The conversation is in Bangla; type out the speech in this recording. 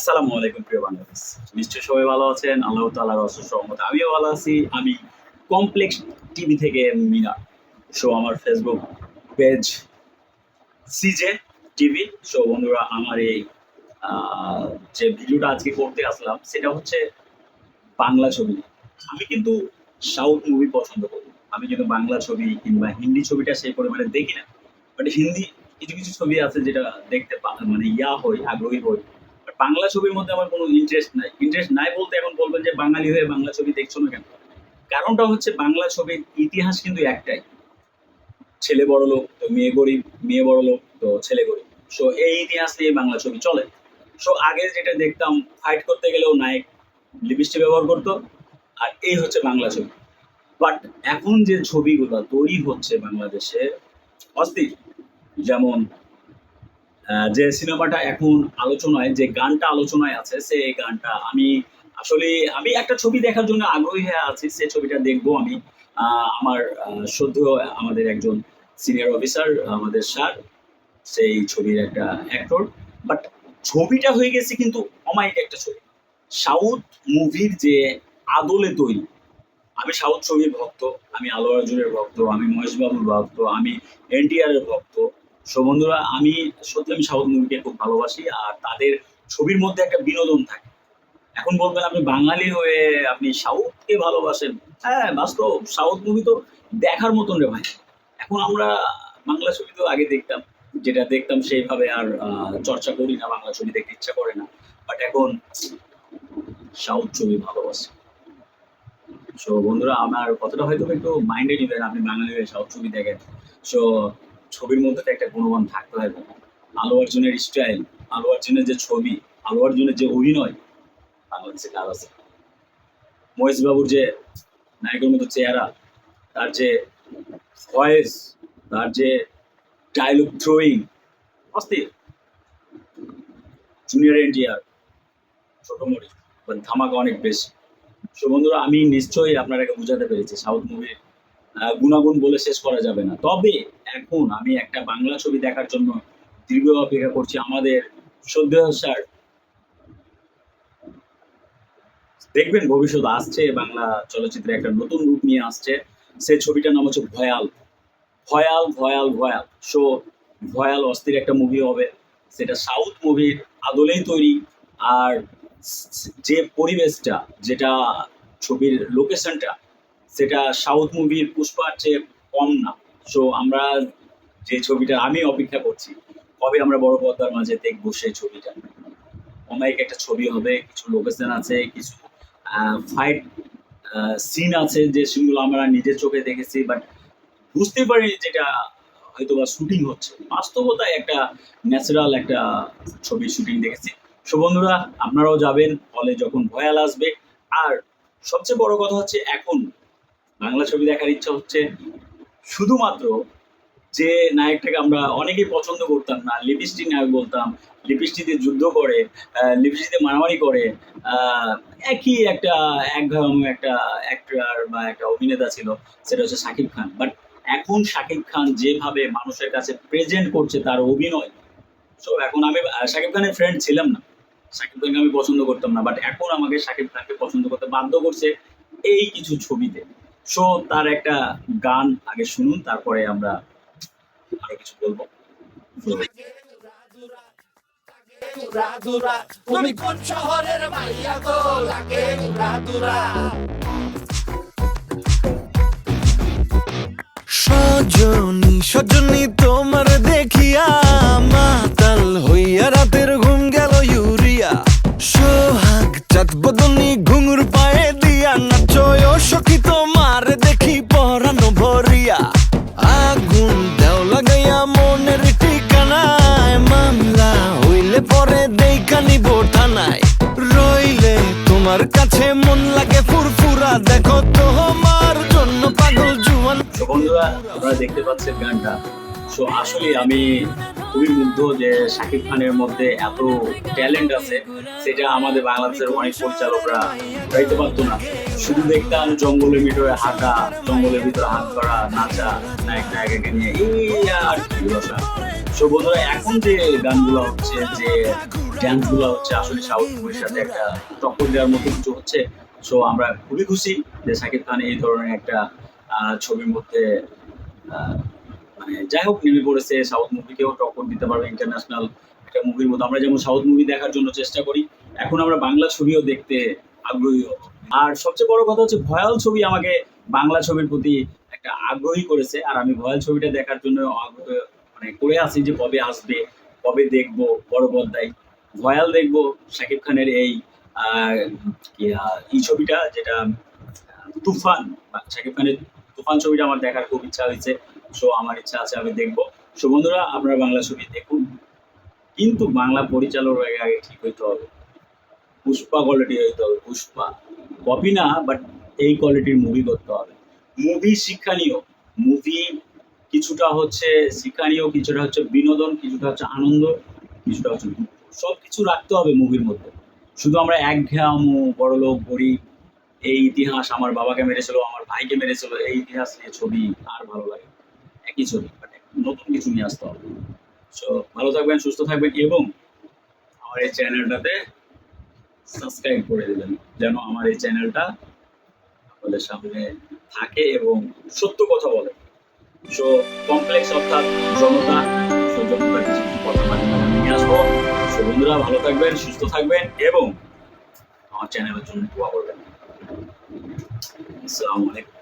আসসালামু আলাইকুম প্রিয় বাংলাদেশ। নিশ্চয়ই সবাই ভালো আছেন। আল্লাহ তাআলার অশেষ রহমতে আমিও ভালো আছি। আমি কমপ্লেক্স টিভি থেকে মিনা। আমার ফেসবুক পেজ সিজে টিভি। বন্ধুরা আমার এই আ যে ভিডিওটা আজকে করতে আসলাম সেটা হচ্ছে বাংলা ছবি। আমি কিন্তু সাউথ মুভি পছন্দ করি। আমি কিন্তু বাংলা ছবি কিংবা হিন্দি ছবিটা সেই পরিমাণে দেখি না। বাট হিন্দি কিছু ছবি আছে যেটা দেখতে মানে হই, আগ্রহী হই। বাট বাংলা ছবির মধ্যে আমার কোনো ইন্টারেস্ট নাই। ইন্টারেস্ট নাই বলতে এখন বলবেন যে বাঙালি হয়ে বাংলা ছবি দেখছো না কেন? কারণটা হচ্ছে বাংলা ছবির ইতিহাস কিন্তু একটাই। ছেলে বড়লোক তো মেয়ে গরিব, মেয়ে বড়লোক তো ছেলে গরিব। এই ইতিহাস নিয়ে বাংলা ছবি চলে। আগে যেটা দেখতাম ফাইট করতে গেলেও নায়ক লিপস্টিক ব্যবহার করতো। আর এই হচ্ছে বাংলা ছবি। বাট এখন যে ছবিগুলো তৈরি হচ্ছে বাংলাদেশে অস্থির। যেমন যে সিনেমাটা এখন আলোচনায়, যে গানটা আলোচনায় আছে সে গানটা আসলে আমি একটা ছবি দেখার জন্য আগ্রহী হয়ে আছি। সে ছবিটা দেখবো আমি। আমার শ্রদ্ধেয় আমাদের একজন সিনিয়র অফিসার আমাদের স্যার, সেই ছবির একটা অ্যাক্টর। বাট ছবিটা হয়ে গেছে কিন্তু অমায়িক একটা ছবি। সাউথ মুভির যে আদলে তৈরি। আমি সাউথ ছবির ভক্ত, আমি আল্লু অর্জুনের ভক্ত, আমি মহেশ বাবুর ভক্ত, আমি এনটিআর এর ভক্ত। বন্ধুরা আমি সাউথ মুভিকে খুব ভালোবাসি। আর তাদের ছবির মধ্যে একটা বিনোদন থাকে। এখন বলবেন আপনি বাঙালি হয়ে আপনি সাউথকে ভালোবাসেন। হ্যাঁ, বাস্তব সাউথ মুভি তো দেখার মতন রে ভাই। এখন আমরা বাংলা ছবি তো আগে দেখতাম, যেটা দেখতাম সেইভাবে আর চর্চা করি না, বাংলা ছবি দেখতে ইচ্ছা করে না। বাট এখন সাউথ ছবি ভালোবাসি। বন্ধুরা আমার কথাটা হয়তো একটু মাইন্ডে নিবেন, আপনি বাঙালি হয়ে সাউথ ছবি দেখেন। সো ছবির মধ্যে তো একটা গুণমান থাকতে হবে। আল্লু অর্জুনের স্টাইল, আল্লু অর্জুনের যে ছবি, আল্লু অর্জুনের যে অভিনয় বাংলাদেশে কার আছে? মহেশ বাবুর যে নায়কের মতো চেহারা, তার যে ভয়েস, তার যে ডায়লগ থ্রোয়িং অস্থির। জুনিয়র এনটিআর, ছোট মরি, ধামাকা অনেক বেশি। বন্ধুরা আমি নিশ্চয়ই আপনারাকে বুঝাতে পেরেছি সাউথ মুভির গুণাগুণ বলে শেষ করা যাবে না। তবে এখন আমি একটা বাংলা ছবি দেখার জন্য দীর্ঘ অপেক্ষা করছি। আমাদের শ্রদ্ধেয় স্যার দেখবেন ভবিষ্যৎ আসছে, বাংলা চলচ্চিত্রে একটা নতুন রূপ নিয়ে আসছে। সেই ছবিটার নাম হচ্ছে ভয়াল। ভয়াল ভয়াল ভয়াল। ভয়াল অস্থির একটা মুভি হবে। সেটা সাউথ মুভির আদলেই তৈরি। আর যে পরিবেশটা, যেটা ছবির লোকেশনটা, সেটা সাউথ মুভির পুষ্পার চেয়ে কম না। আমরা যে ছবিটা আমি অপেক্ষা করছি, কবে আমরা বড় পর্দার মাঝে দেখবো সেই ছবিটা। অমায়িক একটা ছবি হবে। কিছু লোকেশন আছে, কিছু ফাইট সিন আছে যে সিনগুলো আমরা নিজের চোখে দেখেছি, বাট বুঝতে পারি যেটা হয়তো বা শুটিং হচ্ছে। বাস্তবতায় একটা ন্যাচারাল একটা ছবির শুটিং দেখেছি। বন্ধুরা আপনারাও যাবেন হলে যখন ভয়াল আসবে। আর সবচেয়ে বড় কথা হচ্ছে এখন বাংলা ছবি দেখার ইচ্ছা হচ্ছে শুধুমাত্র যে নায়কটাকে আমরা অনেকেই পছন্দ করতাম না, লিপস্টিক নায়ক বলতাম, লিপস্টিকে যুদ্ধ করে, লিপস্টিকে মারামারি করে, একই একটা একঘেয়েমি একটা অ্যাক্টর বা একটা অভিনেতা ছিল, সেটা হচ্ছে শাকিব খান। বাট এখন শাকিব খান যেভাবে মানুষের কাছে প্রেজেন্ট করছে তার অভিনয়, এখন আমি শাকিব খানের ফ্রেন্ড ছিলাম না, শাকিব খানকে আমি পছন্দ করতাম না, বাট এখন আমাকে শাকিব খানকে পছন্দ করতে বাধ্য করছে এই কিছু ছবিতে। তার একটা গান আগে শুনুন, তারপরে আমরা আরো কিছু বলবো। তুমি কোন শহরের মাইয়া গো লাগে দুরা সজনী সজনী তোমার দেখিয়া মাতাল হইয়া রাতের ঘুম গেল ইউরিয়া সোহাগ চাঁদ বদনী ঘুঙুর পায়ে দিয়া নাচয় সখী তোমার দেখি পরানো ভরিয়া আগুন দেও লাগাইয়া মনের ঠিকানায় মামলা হইলে পরে দেইখানি বোঠানায় রইলে তোমার কাছে মন লাগে ফুরফুরা দেখো তোমার জন্য পাগল জুয়ান। বন্ধুরা আপনারা দেখতে পাচ্ছেন গানটা। আসলে আমি খুবই মুগ্ধ যে শাকিব খানের মধ্যে এত ট্যালেন্ট আছে, সেটা আমাদের বাংলাদেশের অনেক পরিচালকরা গাইতে পারতো না। শুধু দেখতাম জঙ্গলের ভিতরে হাঁটা, জঙ্গলের ভিতরে হাত করা, নাচা, নায়ক নায়িকাকে নিয়ে এই আর কি বন্ধুরা এখন যে গানগুলো হচ্ছে, যে ড্যান্সগুলো হচ্ছে আসলে সাউথ মুভির সাথে একটা টক্কর দেওয়ার মতো কিছু হচ্ছে। সো আমরা খুবই খুশি যে শাকিব খান এই ধরনের একটা ছবির মধ্যে আহ, মানে যাই হোক নেমে পড়েছে, সাউথ মুভিকেও টক্কর দিতে পারবে ইন্টারন্যাশনাল একটা মুভির মতো। আমরা যেমন সাউথ মুভি দেখার জন্য চেষ্টা করি, এখন আমরা বাংলা ছবিও দেখতে আগ্রহী হব। আর সবচেয়ে বড় কথা হচ্ছে ভয়াল ছবি আমাকে বাংলা ছবির প্রতি একটা আগ্রহী করেছে, আর আমি ভয়াল ছবিটা দেখার জন্য আগ্রহ মানে করে আছি যে কবে আসবে, কবে দেখবো বড় পর্দায় ভয়াল দেখবো। শাকিব খানের এই এই ছবিটা যেটা তুফান, শাকিব খানের তুফান ছবিটা আমার দেখার খুব ইচ্ছা হয়েছে। সো আমার ইচ্ছা আছে, আমি দেখবো। সো বন্ধুরা, আপনারা বাংলা ছবি দেখুন, কিন্তু বাংলা পরিচালক আগে ঠিক হইতে হবে, পুষ্পা কোয়ালিটি হইতে হবে, পুষ্পা কপি না, বাট এই কোয়ালিটির মুভি করতে হবে। মুভি শিক্ষণীয়, মুভি কিছুটা হচ্ছে শিক্ষণীয়, কিছুটা হচ্ছে বিনোদন, কিছুটা হচ্ছে আনন্দ, কিছুটা হচ্ছে দুঃখ, সব কিছু রাখতে হবে মুভির মধ্যে। শুধু আমরা একঘেয়াম বড়লোক গরিব, এই ইতিহাস আমার বাবাকে মেরেছিল, আমার ভাইকে মেরেছিল, এই ইতিহাস নিয়ে ছবি আর ভালো লাগে না। একই ছবি, বাট নতুন কিছু নিয়ে আসতে হবে। সো ভালো থাকবেন, সুস্থ থাকবেন, এবং আমার এই চ্যানেলটাতে সাবস্ক্রাইব করে দেবেন, যেন আমার এই চ্যানেলটা আপনাদের সামনে থাকে এবং সত্য কথা বলে। সো কমপ্লেক্স অর্থাৎ জনতা, সো জনতার কিছু কিছু কথা নিয়ে আসবো। সো বন্ধুরা, ভালো থাকবেন, সুস্থ থাকবেন, এবং আমার চ্যানেলের জন্য দোয়া করবেন। আসসালামু আলাইকুম।